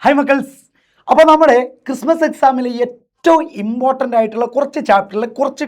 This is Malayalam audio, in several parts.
ഹായ് മക്കൾസ്. അപ്പോൾ നമ്മുടെ ക്രിസ്മസ് എക്സാമിൽ ഏറ്റവും ഇമ്പോർട്ടൻ്റ് ആയിട്ടുള്ള കുറച്ച് ചാപ്റ്ററിലെ കുറച്ച്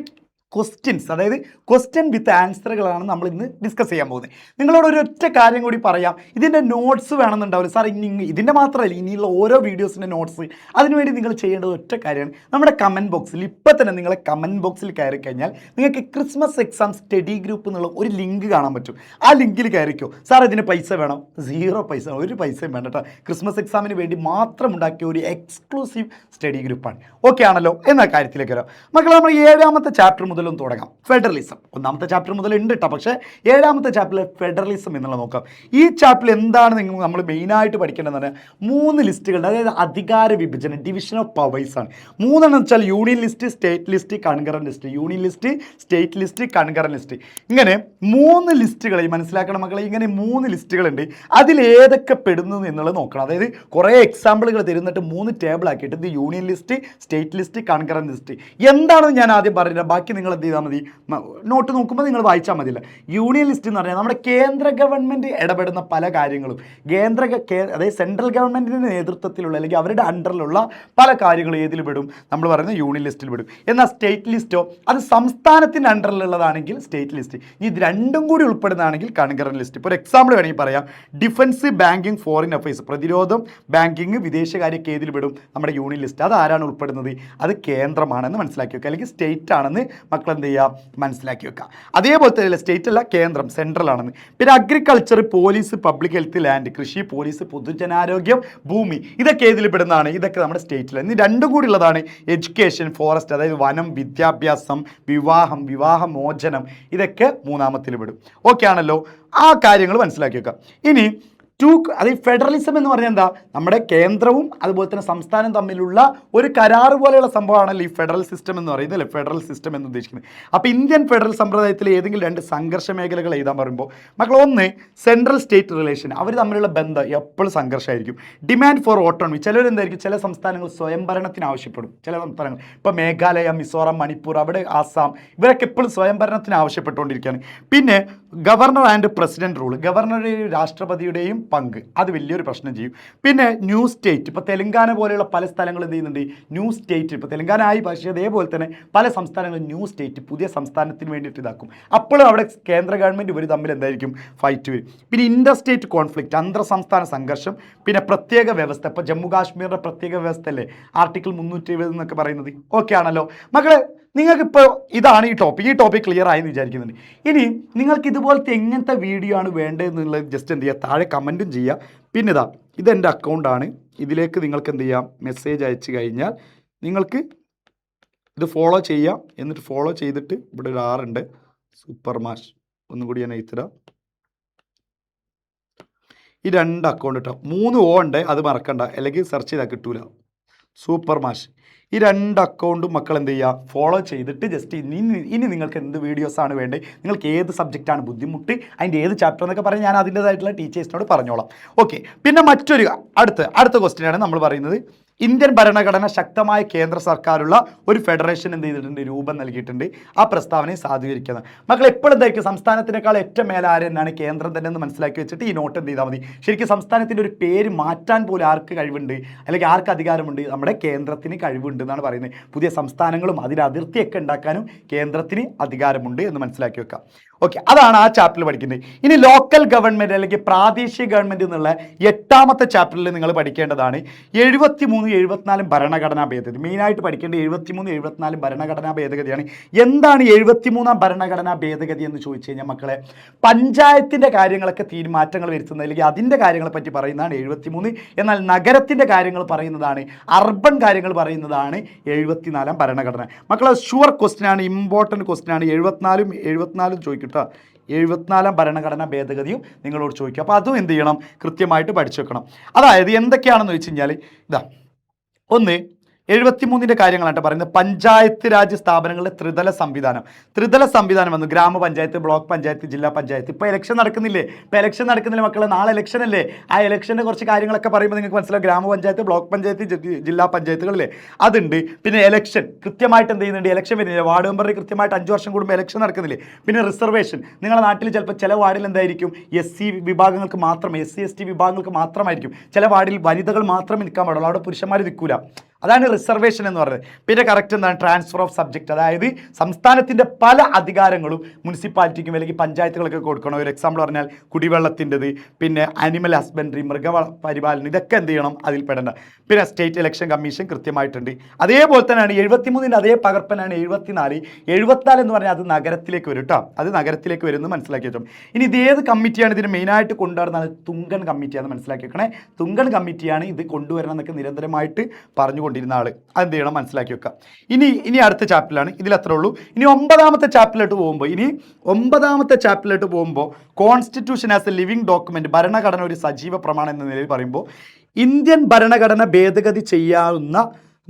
ക്വസ്റ്റ്യൻസ്, അതായത് ക്വസ്റ്റ്യൻ വിത്ത് ആൻസറുകളാണ് നമ്മൾ ഇന്ന് ഡിസ്കസ് ചെയ്യാൻ പോകുന്നത്. നിങ്ങളോട് ഒരു ഒറ്റ കാര്യം കൂടി പറയാം, ഇതിൻ്റെ നോട്ട്സ് വേണമെന്നുണ്ടാവില്ല സാർ. ഇതിൻ്റെ മാത്രമല്ല, ഇനിയുള്ള ഓരോ വീഡിയോസിൻ്റെ നോട്ട്സ്, അതിനുവേണ്ടി നിങ്ങൾ ചെയ്യേണ്ടത് ഒറ്റ കാര്യമാണ്. നമ്മുടെ കമൻറ്റ് ബോക്സിൽ ഇപ്പം തന്നെ നിങ്ങളെ കമൻറ്റ് ബോക്സിൽ കയറി കഴിഞ്ഞാൽ നിങ്ങൾക്ക് ക്രിസ്മസ് എക്സാം സ്റ്റഡി ഗ്രൂപ്പ് എന്നുള്ള ഒരു ലിങ്ക് കാണാൻ പറ്റും. ആ ലിങ്കിൽ കയറിക്കോ. സാർ ഇതിന് പൈസ വേണം? 0 പൈസ, ഒരു പൈസയും വേണ്ട കേട്ടോ. ക്രിസ്മസ് എക്സാമിന് വേണ്ടി മാത്രം ഉണ്ടാക്കിയ ഒരു എക്സ്ക്ലൂസീവ് സ്റ്റഡി ഗ്രൂപ്പാണ്. ഓക്കെ ആണല്ലോ? എന്ന കാര്യത്തിലേക്ക് വരാം മക്കളെ. നമ്മൾ 7ാമത്തെ ചാപ്റ്റർ മുതലും തുടങ്ങാം. ഫെഡറലിസം 1ാമത്തെ ചാപ്റ്റർ മുതൽ ഉണ്ട് കേട്ടോ, പക്ഷേ 7ാമത്തെ ചാപ്റ്ററിൽ ഫെഡറലിസം എന്നുള്ളത് നോക്കാം. ഈ ചാപ്റ്ററിൽ എന്താണ് നമ്മൾ മെയിനായിട്ട് പഠിക്കേണ്ടതെന്ന് പറഞ്ഞാൽ 3 ലിസ്റ്റുകളുണ്ട്. അതായത് അധികാര വിഭജനം, ഡിവിഷൻ ഓഫ് പവേഴ്സ് ആണ്. 3 വെച്ചാൽ union list, state list, concurrent list. Union list, state list, concurrent list. ഇങ്ങനെ 3 ലിസ്റ്റുകൾ മനസ്സിലാക്കണം മക്കളെ. ഇങ്ങനെ 3 ലിസ്റ്റുകളുണ്ട്. അതിൽ ഏതൊക്കെ പെടുന്നു എന്നുള്ളത് നോക്കണം. അതായത് കുറേ എക്സാമ്പിളുകൾ തരുന്നിട്ട് 3 ടേബിൾ ആക്കിയിട്ട് ഇത് union list, state list, concurrent list എന്താണെന്ന് ഞാൻ ആദ്യം പറഞ്ഞില്ല. ബാക്കി നിങ്ങൾ എന്ത് ചെയ്താൽ മതി, നോട്ട് നോക്കുമ്പോൾ നിങ്ങൾ വായിച്ചാൽ മതിയില്ല. യൂണിയൻ ലിസ്റ്റ് എന്ന് പറഞ്ഞാൽ നമ്മുടെ കേന്ദ്ര ഗവൺമെൻറ് ഇടപെടുന്ന പല കാര്യങ്ങളും, അതായത് സെൻട്രൽ ഗവൺമെൻറ്റിൻ്റെ നേതൃത്വത്തിലുള്ള അല്ലെങ്കിൽ അവരുടെ അണ്ടറിലുള്ള പല കാര്യങ്ങളും ഏതിൽ പെടും? നമ്മൾ പറയുന്നത് യൂണിയൻ ലിസ്റ്റിൽ പെടും. എന്നാൽ സ്റ്റേറ്റ് ലിസ്റ്റോ, അത് സംസ്ഥാനത്തിൻ്റെ അണ്ടറിലുള്ളതാണെങ്കിൽ സ്റ്റേറ്റ് ലിസ്റ്റ്. ഇത് രണ്ടും കൂടി ഉൾപ്പെടുന്നതാണെങ്കിൽ കൺകറന്റ് ലിസ്റ്റ്. ഇപ്പോൾ ഒരു എക്സാമ്പിൾ വേണമെങ്കിൽ പറയാം, ഡിഫൻസ്, ബാങ്കിങ്, ഫോറിൻ അഫയേഴ്സ്, പ്രതിരോധം, ബാങ്കിങ്, വിദേശകാര്യമൊക്കെ ഏതിൽ പെടും? നമ്മുടെ യൂണിയൻ ലിസ്റ്റ്. അത് ആരാണ് ഉൾപ്പെടുന്നത്? അത് കേന്ദ്രമാണെന്ന് മനസ്സിലാക്കി വെക്കുക, അല്ലെങ്കിൽ സ്റ്റേറ്റ് ആണെന്ന് മക്കൾ എന്ത് ചെയ്യുക, മനസ്സിലാക്കി വെക്കുക. അതേപോലെ തന്നെ സ്റ്റേറ്റ് അല്ല, കേന്ദ്രം, സെൻട്രൽ ആണെന്ന്. പിന്നെ agriculture, police, public health, land, കൃഷി, പോലീസ്, പൊതുജനാരോഗ്യം, ഭൂമി, ഇതൊക്കെ ഏതിൽ പെടുന്നതാണ്? ഇതൊക്കെ നമ്മുടെ സ്റ്റേറ്റിൽ. ഇനി രണ്ടും കൂടി ഉള്ളതാണ് എഡ്യൂക്കേഷൻ, ഫോറസ്റ്റ്, അതായത് വനം, വിദ്യാഭ്യാസം, വിവാഹം, വിവാഹമോചനം, ഇതൊക്കെ 3ാമത്തിൽ പെടും. ഓക്കെ ആണല്ലോ? ആ കാര്യങ്ങൾ മനസ്സിലാക്കി വെക്കാം. ഇനി അതായത് ഫെഡറലിസം എന്ന് പറഞ്ഞാൽ എന്താ? നമ്മുടെ കേന്ദ്രവും അതുപോലെ തന്നെ സംസ്ഥാനവും തമ്മിലുള്ള ഒരു കരാറ് പോലെയുള്ള സംഭവമാണല്ലോ ഈ ഫെഡറൽ സിസ്റ്റം എന്ന് പറയുന്നത്, അല്ലേ? ഫെഡറൽ സിസ്റ്റം എന്ന് ഉദ്ദേശിക്കുന്നത്. അപ്പോൾ ഇന്ത്യൻ ഫെഡറൽ സമ്പ്രദായത്തിൽ ഏതെങ്കിലും 2 സംഘർഷ മേഖലകൾ എഴുതാൻ പറയുമ്പോൾ മക്കൾ, ഒന്ന് സെൻട്രൽ സ്റ്റേറ്റ് റിലേഷൻ, അവർ തമ്മിലുള്ള ബന്ധം എപ്പോഴും സംഘർഷമായിരിക്കും. ഡിമാൻഡ് ഫോർ ഓട്ടോണമി, ചിലരെന്തായിരിക്കും, ചില സംസ്ഥാനങ്ങൾ സ്വയംഭരണത്തിന് ആവശ്യപ്പെടും. ചില സംസ്ഥാനങ്ങൾ, ഇപ്പോൾ മേഘാലയ, മിസോറാം, മണിപ്പൂർ, അവിടെ ആസാം, ഇവരൊക്കെ എപ്പോഴും സ്വയംഭരണത്തിന് ആവശ്യപ്പെട്ടുകൊണ്ടിരിക്കുകയാണ്. പിന്നെ ഗവർണർ ആൻഡ് പ്രസിഡന്റ് റൂൾ, ഗവർണറുടെയും രാഷ്ട്രപതിയുടെയും പങ്ക്, അത് വലിയൊരു പ്രശ്നം ചെയ്യും. പിന്നെ ന്യൂ സ്റ്റേറ്റ്, ഇപ്പോൾ തെലങ്കാന പോലെയുള്ള പല സ്ഥലങ്ങളും എന്ത് ചെയ്യുന്നുണ്ട്? ന്യൂ സ്റ്റേറ്റ്, ഇപ്പോൾ തെലങ്കാന ആയി, പക്ഷേ അതേപോലെ തന്നെ പല സംസ്ഥാനങ്ങളും ന്യൂ സ്റ്റേറ്റ്, പുതിയ സംസ്ഥാനത്തിന് വേണ്ടിയിട്ട് ഇതാക്കും. അപ്പോഴും അവിടെ കേന്ദ്ര ഗവൺമെൻറ് ഇവർ തമ്മിൽ എന്തായിരിക്കും? ഫൈറ്റ് വരും. പിന്നെ ഇൻ്റർ സ്റ്റേറ്റ് കോൺഫ്ലിക്റ്റ്, അന്തർ സംസ്ഥാന സംഘർഷം. പിന്നെ പ്രത്യേക വ്യവസ്ഥ, ഇപ്പോൾ ജമ്മു കാശ്മീരിൻ്റെ പ്രത്യേക വ്യവസ്ഥ അല്ലേ ആർട്ടിക്കിൾ 320 എന്നൊക്കെ പറയുന്നത്. ഓക്കെ ആണല്ലോ മക്കളെ? നിങ്ങൾക്കിപ്പോൾ ഇതാണ് ഈ ടോപ്പിക് ക്ലിയർ ആയെന്ന് വിചാരിക്കുന്നുണ്ട്. ഇനി നിങ്ങൾക്ക് ഇതുപോലത്തെ എങ്ങനത്തെ വീഡിയോ ആണ് വേണ്ടതെന്നുള്ളത് ജസ്റ്റ് എന്ത് ചെയ്യുക, താഴെ കമൻറ്റും ചെയ്യുക. പിന്നെ ഇതെൻ്റെ അക്കൗണ്ടാണ്, ഇതിലേക്ക് നിങ്ങൾക്ക് എന്ത് ചെയ്യാം, മെസ്സേജ് അയച്ചു കഴിഞ്ഞാൽ നിങ്ങൾക്ക് ഇത് ഫോളോ ചെയ്യാം. എന്നിട്ട് ഫോളോ ചെയ്തിട്ട് ഇവിടെ ഒരു 6 ഉണ്ട്, സൂപ്പർ മാഷ്, ഒന്നും കൂടി ഞാൻ എഴുതരാം. ഈ 2 അക്കൗണ്ട് കേട്ടോ, 3 O ഉണ്ട്, അത് മറക്കണ്ട, അല്ലെങ്കിൽ സെർച്ച് ചെയ്താൽ കിട്ടൂല. സൂപ്പർ മാഷ്, ഈ 2 അക്കൗണ്ടും മക്കൾ എന്ത് ചെയ്യുക, ഫോളോ ചെയ്തിട്ട് ജസ്റ്റ് ഇനി നിങ്ങൾക്ക് എന്ത് വീഡിയോസാണ് വേണ്ടത്, നിങ്ങൾക്ക് ഏത് സബ്ജക്റ്റാണ് ബുദ്ധിമുട്ട്, അതിൻ്റെ ഏത് ചാപ്റ്റർ എന്നൊക്കെ പറഞ്ഞ് ഞാൻ അതിൻ്റേതായിട്ടുള്ള ടീച്ചേഴ്സിനോട് പറഞ്ഞോളാം. ഓക്കെ. പിന്നെ മറ്റൊരു അടുത്ത ക്വസ്റ്റ്യനാണ് നമ്മൾ പറയുന്നത്, ഇന്ത്യൻ ഭരണഘടന ശക്തമായ കേന്ദ്ര സർക്കാരുള്ള ഒരു ഫെഡറേഷൻ എന്ത് ചെയ്തിട്ടുണ്ട്? രൂപം നൽകിയിട്ടുണ്ട്. ആ പ്രസ്താവനയെ സാധൂകരിക്കുന്നത് മക്കൾ എപ്പോഴും എന്തായിരിക്കും? സംസ്ഥാനത്തിനേക്കാൾ ഏറ്റവും മേലെ ആരെന്നാണ്? കേന്ദ്രം തന്നെ എന്ന് മനസ്സിലാക്കി വെച്ചിട്ട് ഈ നോട്ട് എന്ത് ചെയ്താൽ മതി. ശരിക്കും സംസ്ഥാനത്തിൻ്റെ ഒരു പേര് മാറ്റാൻ പോലും ആർക്ക് കഴിവുണ്ട്, അല്ലെങ്കിൽ ആർക്ക് അധികാരമുണ്ട്? നമ്മുടെ കേന്ദ്രത്തിന് കഴിവുണ്ട് എന്നാണ് പറയുന്നത്. പുതിയ സംസ്ഥാനങ്ങളും അതിൻ്റെ അതിർത്തിയൊക്കെ ഉണ്ടാക്കാനും കേന്ദ്രത്തിന് അധികാരമുണ്ട് എന്ന് മനസ്സിലാക്കി വെക്കാം. ഓക്കെ, അതാണ് ആ ചാപ്റ്ററിൽ പഠിക്കുന്നത്. ഇനി ലോക്കൽ ഗവൺമെൻറ് അല്ലെങ്കിൽ പ്രാദേശിക ഗവൺമെൻറ് എന്നുള്ള 8ാമത്തെ ചാപ്റ്ററിൽ നിങ്ങൾ പഠിക്കേണ്ടതാണ് 73, 74 ഭരണഘടനാ ഭേദഗതി. മെയിനായിട്ട് പഠിക്കേണ്ടത് 73, 74 ഭരണഘടനാ ഭേദഗതിയാണ്. എന്താണ് 73ാം ഭരണഘടനാ ഭേദഗതി എന്ന് ചോദിച്ചു കഴിഞ്ഞാൽ മക്കളെ, പഞ്ചായത്തിൻ്റെ കാര്യങ്ങളൊക്കെ മാറ്റങ്ങൾ വരുത്തുന്നത് അല്ലെങ്കിൽ അതിൻ്റെ കാര്യങ്ങളെ പറ്റി പറയുന്നതാണ് 73. എന്നാൽ നഗരത്തിൻ്റെ കാര്യങ്ങൾ പറയുന്നതാണ്, അർബൻ കാര്യങ്ങൾ പറയുന്നതാണ് 74ാം ഭരണഘടന. മക്കളെ ഷുവർ ക്വസ്റ്റ്യനാണ്, ഇമ്പോർട്ടൻറ്റ് ക്വസ്റ്റ്യനാണ്. 74 ചോദിക്കും കേട്ടോ. 74ാം ഭരണഘടനാ ഭേദഗതിയും നിങ്ങളോട് ചോദിക്കും. അപ്പോൾ അതും എന്ത് ചെയ്യണം? കൃത്യമായിട്ട് പഠിച്ചു വെക്കണം. അതായത് എന്തൊക്കെയാണെന്ന് വെച്ച് കഴിഞ്ഞാൽ ഒന്ന് 73-ന്റെ കാര്യങ്ങളാണ് പറയുന്നത്. പഞ്ചായത്ത് രാജ് സ്ഥാപനങ്ങളുടെ ത്രിതല സംവിധാനം വന്നു. ഗ്രാമപഞ്ചായത്ത്, ബ്ലോക്ക് പഞ്ചായത്ത്, ജില്ലാ പഞ്ചായത്ത്. ഇപ്പോൾ ഇലക്ഷൻ നടക്കുന്നില്ലേ? മക്കളെ, നാളെ ഇലക്ഷൻ അല്ലേ? ആ ഇലക്ഷൻ്റെ കുറച്ച് കാര്യങ്ങളൊക്കെ പറയുമ്പോൾ നിങ്ങൾക്ക് മനസ്സിലാവും. ഗ്രാമപഞ്ചായത്ത്, ബ്ലോക്ക് പഞ്ചായത്ത്, ജില്ലാ പഞ്ചായത്തുകളില്ലേ, അതുണ്ട്. പിന്നെ ഇലക്ഷൻ കൃത്യമായിട്ട് എന്ത് ചെയ്യുന്നുണ്ട്? ഇലക്ഷൻ വരുന്നില്ല. വാർഡ് മെമ്പറിൽ കൃത്യമായിട്ട് 5 വർഷം കൂടുമ്പോൾ ഇലക്ഷൻ നടക്കുന്നില്ലേ? പിന്നെ റിസർവേഷൻ, നിങ്ങളുടെ നാട്ടിൽ ചിലപ്പോൾ ചില വാർഡിൽ എന്തായിരിക്കും, SC വിഭാഗങ്ങൾക്ക് മാത്രം, SC ST വിഭാഗങ്ങൾക്ക് മാത്രമായിരിക്കും. ചില വാർഡിൽ വനിതകൾ മാത്രമേ നിൽക്കാൻ പാടുള്ളൂ, അവിടെ പുരുഷന്മാർ നിൽക്കൂല. അതാണ് റിസർവേഷൻ എന്ന് പറയുന്നത്. പിന്നെ കറക്റ്റ് എന്താണ്? ട്രാൻസ്ഫർ ഓഫ് സബ്ജക്റ്റ്, അതായത് സംസ്ഥാനത്തിൻ്റെ പല അധികാരങ്ങളും മുനിസിപ്പാലിറ്റിക്കും അല്ലെങ്കിൽ പഞ്ചായത്തുകളൊക്കെ കൊടുക്കണം. ഒരു എക്സാമ്പിൾ പറഞ്ഞാൽ കുടിവെള്ളത്തിൻ്റെത്, പിന്നെ അനിമൽ ഹസ്ബൻഡറി, മൃഗപരിപാലനം, ഇതൊക്കെ എന്ത് ചെയ്യണം? അതിൽ പെടേണ്ട. പിന്നെ സ്റ്റേറ്റ് ഇലക്ഷൻ കമ്മീഷൻ കൃത്യമായിട്ടുണ്ട്. അതേപോലെ തന്നെയാണ് 73-ന്റെ അതേ പകർപ്പനാണ് 74 എന്ന് പറഞ്ഞാൽ അത് നഗരത്തിലേക്ക് വരും കേട്ടോ. അത് നഗരത്തിലേക്ക് വരുമെന്ന് മനസ്സിലാക്കി വെച്ചോ. ഇനി ഇത് ഏത് കമ്മിറ്റിയാണ് ഇതിന് മെയിനായിട്ട് കൊണ്ടുവരുന്നത്? തുങ്കൻ കമ്മിറ്റിയാണെന്ന് മനസ്സിലാക്കി വെക്കണേ. തുങ്കൻ കമ്മിറ്റിയാണ് ഇത് കൊണ്ടുവരണം എന്നൊക്കെ നിരന്തരമായിട്ട് പറഞ്ഞുകൊണ്ടിരുന്ന ആൾ. അതെന്ത് ചെയ്യണം? മനസ്സിലാക്കി വെക്കുക. ഇനി അടുത്ത ചാപ്റ്ററിലാണ്, ഇതിൽ അത്രേ ഉള്ളൂ. ഇനി 9ാമത്തെ ചാപ്റ്ററിലോട്ട് പോകുമ്പോൾ constitution as A living document, ഭരണഘടന ഒരു സജീവ പ്രമാണം എന്ന നിലയിൽ പറയുമ്പോൾ ഇന്ത്യൻ ഭരണഘടന ഭേദഗതി ചെയ്യാവുന്ന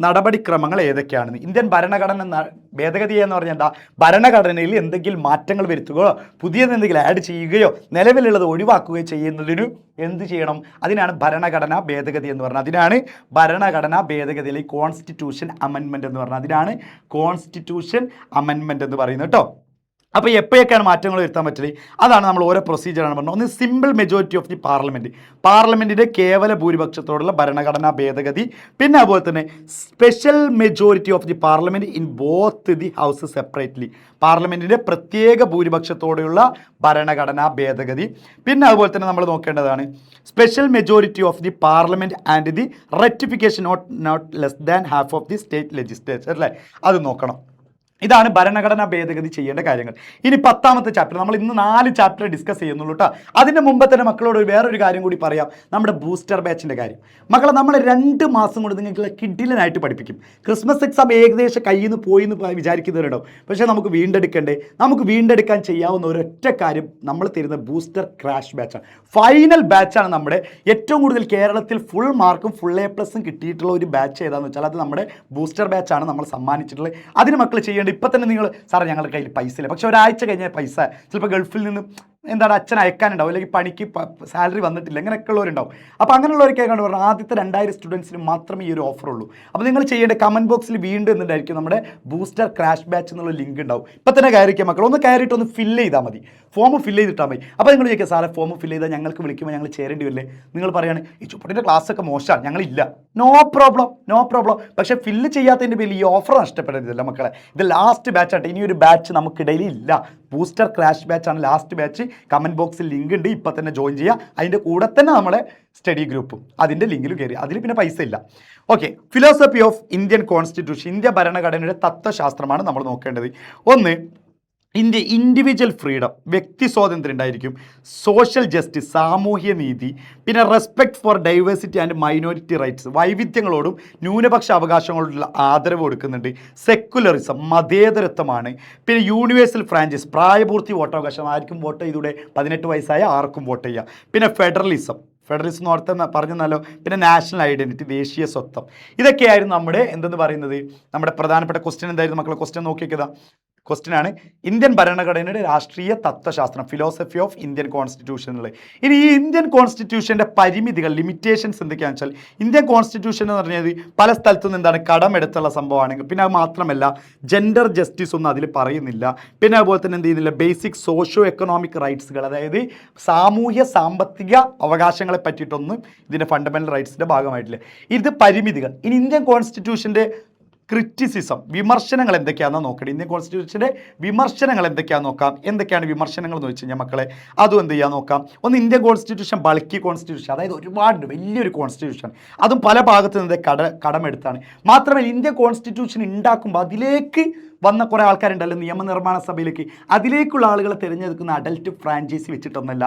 നടപടിക്രമങ്ങൾ ഏതൊക്കെയാണെന്ന്. ഇന്ത്യൻ ഭരണഘടന ഭേദഗതി എന്ന് പറഞ്ഞാൽ എന്താ? ഭരണഘടനയിൽ എന്തെങ്കിലും മാറ്റങ്ങൾ വരുത്തുകയോ പുതിയത് എന്തെങ്കിലും ആഡ് ചെയ്യുകയോ നിലവിലുള്ളത് ഒഴിവാക്കുകയോ ചെയ്യുന്നതിന് എന്ത് ചെയ്യണം? അതിനാണ് ഭരണഘടനാ ഭേദഗതി എന്ന് പറഞ്ഞത്. അതിനാണ് ഭരണഘടനാ ഭേദഗതി അല്ലെങ്കിൽ കോൺസ്റ്റിറ്റ്യൂഷൻ അമെൻമെൻറ്റ് എന്ന് പറഞ്ഞത്. അതിനാണ് കോൺസ്റ്റിറ്റ്യൂഷൻ അമെൻമെൻറ്റ് എന്ന് പറയുന്നത് കേട്ടോ. അപ്പോൾ എപ്പോഴൊക്കെയാണ് മാറ്റങ്ങൾ വരുത്താൻ പറ്റില്ല? അതാണ് നമ്മൾ ഓരോ പ്രൊസീജിയറാണ് പറഞ്ഞത്. ഒന്ന് സിമ്പിൾ മെജോറിറ്റി ഓഫ് ദി പാർലമെൻറ്റിൻ്റെ കേവല ഭൂരിപക്ഷത്തോടുള്ള ഭരണഘടനാ ഭേദഗതി. പിന്നെ അതുപോലെ തന്നെ special majority of the parliament in both the house separately, പാർലമെൻറ്റിൻ്റെ പ്രത്യേക ഭൂരിപക്ഷത്തോടെയുള്ള ഭരണഘടനാ ഭേദഗതി. പിന്നെ അതുപോലെ തന്നെ നമ്മൾ നോക്കേണ്ടതാണ് special majority of the parliament and the ratification not less than half of the state legislature അല്ലേ, അത് നോക്കണം. ഇതാണ് ഭരണഘടനാ ഭേദഗതി ചെയ്യേണ്ട കാര്യങ്ങൾ. ഇനി 10ാമത്തെ ചാപ്റ്റർ, നമ്മൾ ഇന്ന് 4 ചാപ്റ്റർ ഡിസ്കസ് ചെയ്യുന്നുള്ളൂ കേട്ടോ. അതിൻ്റെ മുമ്പ് തന്നെ മക്കളോട് വേറൊരു കാര്യം കൂടി പറയാം, നമ്മുടെ ബൂസ്റ്റർ ബാച്ചിൻ്റെ കാര്യം. മക്കളെ, നമ്മൾ 2 മാസം കൊണ്ട് നിങ്ങൾക്ക് കിഡിലനായിട്ട് പഠിപ്പിക്കും. ക്രിസ്മസ് എക്സാം ഏകദേശം കയ്യിൽ നിന്ന് പോയി എന്ന് വിചാരിക്കുന്നവരുണ്ടാവും. പക്ഷേ നമുക്ക് വീണ്ടെടുക്കാൻ ചെയ്യാവുന്ന ഒരൊറ്റ കാര്യം നമ്മൾ തരുന്ന ബൂസ്റ്റർ ക്രാഷ് ബാച്ചാണ്. ഫൈനൽ ബാച്ചാണ് നമ്മുടെ. ഏറ്റവും കൂടുതൽ കേരളത്തിൽ ഫുൾ മാർക്കും ഫുൾ A+ കിട്ടിയിട്ടുള്ള ഒരു ബാച്ച് ഏതാണെന്ന് വെച്ചാൽ അത് നമ്മുടെ ബൂസ്റ്റർ ബാച്ചാണ് നമ്മൾ സമ്മാനിച്ചിട്ടുള്ളത്. അതിന് മക്കൾ ചെയ്യേണ്ടത്, ഇപ്പം തന്നെ നിങ്ങൾ സാറേ ഞങ്ങളുടെ കയ്യിൽ പൈസ ഇല്ല, പക്ഷേ ഒരാഴ്ച കഴിഞ്ഞാൽ പൈസ ചിലപ്പോൾ ഗൾഫിൽ നിന്ന് എന്താണ് അച്ഛൻ അയക്കാനുണ്ടാവും, അല്ലെങ്കിൽ പണിക്ക് സാലറി വന്നിട്ടില്ല, അങ്ങനെയൊക്കെ ഉള്ളവരുണ്ടാവും. അപ്പോൾ അങ്ങനെയുള്ളവർക്കാണ് പറഞ്ഞാൽ ആദ്യത്തെ 2000 സ്റ്റുഡൻസിന് മാത്രമേ ഈ ഒരു ഓഫർ ഉള്ളൂ. അപ്പോൾ നിങ്ങൾ ചെയ്യേണ്ട കമൻറ്റ് ബോക്സിൽ വീണ്ടും എന്തുണ്ടായിരിക്കും, നമ്മുടെ ബൂസ്റ്റർ ക്രാഷ് ബാച്ച് എന്നുള്ള ലിങ്ക് ഉണ്ടാവും. ഇപ്പം തന്നെ കയറിക്കുക മക്കൾ, ഒന്ന് കയറിയിട്ട് ഒന്ന് ഫില്ല് ചെയ്താൽ മതി, ഫോം ഫില്ല് ചെയ്തിട്ടാൽ മതി. അപ്പോൾ നിങ്ങൾ ചോദിക്കുക സാറേ ഫോം ഫില്ല് ചെയ്താൽ ഞങ്ങൾക്ക് വിളിക്കുമ്പോൾ ഞങ്ങൾ ചേരേണ്ടി വരില്ലേ? നിങ്ങൾ പറയുകയാണ് ഈ ചുപ്പട്ടിൻ്റെ ക്ലാസ്സൊക്കെ മോശമാണ്, ഞങ്ങളില്ല. No problem. പക്ഷേ ഫില്ല് ചെയ്യാത്തതിൻ്റെ പേരിൽ ഈ ഓഫർ നഷ്ടപ്പെടരുതല്ല മക്കളെ. ഇത് ലാസ്റ്റ് ബാച്ചാട്ടെ, ഇനിയൊരു ബാച്ച് നമുക്കിടയിൽ ഇല്ല. ബൂസ്റ്റർ ക്രാഷ് ബാച്ചാണ് ലാസ്റ്റ് ബാച്ച്. കമൻറ്റ് ബോക്സിൽ ലിങ്ക് ഉണ്ട്, ഇപ്പം തന്നെ ജോയിൻ ചെയ്യുക. അതിൻ്റെ കൂടെ തന്നെ നമ്മളെ സ്റ്റഡി ഗ്രൂപ്പും അതിൻ്റെ ലിങ്കിൽ കയറി, അതിൽ പിന്നെ പൈസ ഇല്ല. Okay, philosophy of Indian constitution, India ഭരണഘടനയുടെ തത്വശാസ്ത്രമാണ് നമ്മൾ നോക്കേണ്ടത്. ഒന്ന്, ഇൻഡിവിജ്വൽ ഫ്രീഡം, വ്യക്തി സ്വാതന്ത്ര്യം ഉണ്ടായിരിക്കും. സോഷ്യൽ ജസ്റ്റിസ്, സാമൂഹ്യ നീതി. പിന്നെ respect for diversity and minority rights, വൈവിധ്യങ്ങളോടും ന്യൂനപക്ഷ അവകാശങ്ങളോടുള്ള ആദരവ് കൊടുക്കുന്നുണ്ട്. സെക്കുലറിസം, മതേതരത്വമാണ്. പിന്നെ യൂണിവേഴ്സൽ ഫ്രാഞ്ചൈസ്, പ്രായപൂർത്തി വോട്ടവകാശം, ആർക്കും വോട്ട് ചെയ്തൂടെ, 18 വയസ്സായ ആർക്കും വോട്ട് ചെയ്യാം. പിന്നെ ഫെഡറലിസം ഓർത്ത് പറഞ്ഞല്ലോ. പിന്നെ നാഷണൽ ഐഡൻറ്റിറ്റി, ദേശീയ സ്വത്വം. ഇതൊക്കെയായിരുന്നു നമ്മുടെ എന്തെന്ന് പറയുന്നത്, നമ്മുടെ പ്രധാനപ്പെട്ട ക്വസ്റ്റ്യൻ. എന്തായിരുന്നു മക്കളെ? ക്വസ്റ്റ്യൻ നോക്കിയേക്കതാ. ക്വസ്റ്റ്യനാണ് ഇന്ത്യൻ ഭരണഘടനയുടെ രാഷ്ട്രീയ തത്വശാസ്ത്രം, ഫിലോസഫി ഓഫ് ഇന്ത്യൻ കോൺസ്റ്റിറ്റ്യൂഷനിൽ. ഇനി ഈ ഇന്ത്യൻ കോൺസ്റ്റിറ്റ്യൂഷൻ്റെ പരിമിതികൾ, ലിമിറ്റേഷൻസ് എന്തൊക്കെയാണെന്ന് വെച്ചാൽ, ഇന്ത്യൻ കോൺസ്റ്റിറ്റ്യൂഷൻ എന്ന് പറഞ്ഞത് പല സ്ഥലത്തുനിന്ന് എന്താണ് കടമെടുത്തുള്ള സംഭവമാണെങ്കിൽ, പിന്നെ അത് മാത്രമല്ല ജെൻഡർ ജസ്റ്റിസ് ഒന്നും അതിൽ പറയുന്നില്ല. പിന്നെ അതുപോലെ തന്നെ എന്ത് ചെയ്യുന്നില്ല, ബേസിക് സോഷ്യോ എക്കണോമിക് റൈറ്റ്സുകൾ, അതായത് സാമൂഹ്യ സാമ്പത്തിക അവകാശങ്ങളെ പറ്റിയിട്ടൊന്നും ഇതിൻ്റെ ഫണ്ടമെൻ്റൽ റൈറ്റ്സിൻ്റെ ഭാഗമായിട്ടില്ല. ഇത് പരിമിതികൾ. ഇനി ഇന്ത്യൻ കോൺസ്റ്റിറ്റ്യൂഷൻ്റെ ക്രിറ്റിസിസം, വിമർശനങ്ങൾ എന്തൊക്കെയാണെന്ന് നോക്കണം. ഇന്ത്യൻ കോൺസ്റ്റിറ്റ്യൂഷൻ്റെ വിമർശനങ്ങൾ എന്തൊക്കെയാണെന്ന് നോക്കാം. എന്തൊക്കെയാണ് വിമർശനങ്ങൾ എന്ന് വെച്ച് കഴിഞ്ഞാൽ മക്കളെ, അതും എന്ത് ചെയ്യാൻ നോക്കാം. ഒന്ന്, ഇന്ത്യൻ കോൺസ്റ്റിറ്റ്യൂഷൻ ബൾക്കി കോൺസ്റ്റിറ്റ്യൂഷൻ, അതായത് ഒരുപാട് വലിയൊരു കോൺസ്റ്റിറ്റ്യൂഷൻ, അതും പല ഭാഗത്ത് നിന്ന് കടമെടുത്താണ്. മാത്രമല്ല ഇന്ത്യൻ കോൺസ്റ്റിറ്റ്യൂഷൻ ഉണ്ടാക്കുമ്പോൾ അതിലേക്ക് വന്ന കുറേ ആൾക്കാരുണ്ടല്ലോ നിയമനിർമ്മാണ സഭയിലേക്ക്, അതിലേക്കുള്ള ആളുകളെ തിരഞ്ഞെടുക്കുന്ന അഡൽട്ട് ഫ്രാഞ്ചൈസി വെച്ചിട്ടൊന്നല്ല,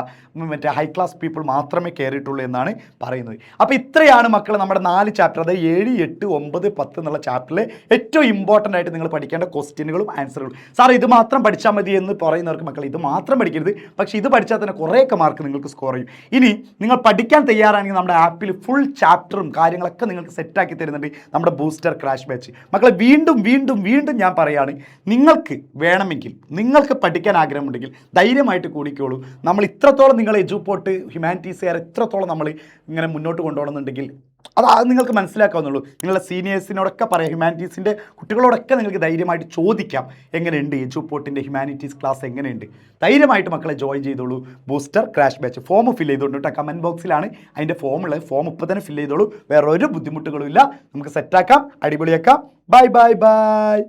മറ്റേ ഹൈ ക്ലാസ് പീപ്പിൾ മാത്രമേ കയറിയിട്ടുള്ളൂ എന്നാണ് പറയുന്നത്. അപ്പോൾ ഇത്രയാണ് മക്കൾ നമ്മുടെ 4 ചാപ്റ്റർ, അതായത് 7, 8, 9, 10 എന്നുള്ള ചാപ്റ്ററിൽ ഏറ്റവും ഇമ്പോർട്ടൻ്റ് ആയിട്ട് നിങ്ങൾ പഠിക്കേണ്ട ക്വസ്റ്റ്യനുകളും ആൻസറുകളും. സാർ ഇത് മാത്രം പഠിച്ചാൽ മതി എന്ന് പറയുന്നവർക്ക് മക്കൾ ഇത് മാത്രം പഠിക്കരുത്, പക്ഷേ ഇത് പഠിച്ചാൽ തന്നെ കുറേയൊക്കെ മാർക്ക് നിങ്ങൾക്ക് സ്കോർ ചെയ്യും. ഇനി നിങ്ങൾ പഠിക്കാൻ തയ്യാറാണെങ്കിൽ നമ്മുടെ ആപ്പിൽ ഫുൾ ചാപ്റ്ററും കാര്യങ്ങളൊക്കെ നിങ്ങൾക്ക് സെറ്റാക്കി തരുന്നുണ്ട് നമ്മുടെ ബൂസ്റ്റർ ക്രാഷ് ബാച്ച്. മക്കളെ വീണ്ടും വീണ്ടും വീണ്ടും ഞാൻ പറയുകയാണ്, നിങ്ങൾക്ക് വേണമെങ്കിൽ, നിങ്ങൾക്ക് പഠിക്കാൻ ആഗ്രഹമുണ്ടെങ്കിൽ ധൈര്യമായിട്ട് കൂടിക്കോളൂ. നമ്മൾ ഇത്രത്തോളം നിങ്ങൾ എജുപോർട്ട് ഹ്യൂമാനിറ്റീസുകാർ ഇത്രത്തോളം നമ്മൾ ഇങ്ങനെ മുന്നോട്ട് കൊണ്ടുപോകണമെന്നുണ്ടെങ്കിൽ അത് നിങ്ങൾക്ക് മനസ്സിലാക്കാവുന്നുള്ളൂ. നിങ്ങളുടെ സീനിയേഴ്സിനോടൊക്കെ പറയാം, ഹ്യൂമാനിറ്റീസിൻ്റെ കുട്ടികളോടൊക്കെ നിങ്ങൾക്ക് ധൈര്യമായിട്ട് ചോദിക്കാം എങ്ങനെയുണ്ട് എജുപോർട്ടിൻ്റെ ഹ്യൂമാനിറ്റീസ് ക്ലാസ് എങ്ങനെയുണ്ട്. ധൈര്യമായിട്ട് മക്കളെ ജോയിൻ ചെയ്തോളൂ booster crash batch. Form fill ചെയ്തോളൂ കേട്ടോ, കമൻറ്റ് ബോക്സിലാണ് അതിൻ്റെ ഫോമുള്ളത്. ഫോം ഇപ്പോൾ തന്നെ ഫില്ല് ചെയ്തോളൂ, വേറെ ഒരു ബുദ്ധിമുട്ടുകളും ഇല്ല. നമുക്ക് സെറ്റാക്കാം, അടിപൊളിയാക്കാം. Bye bye bye.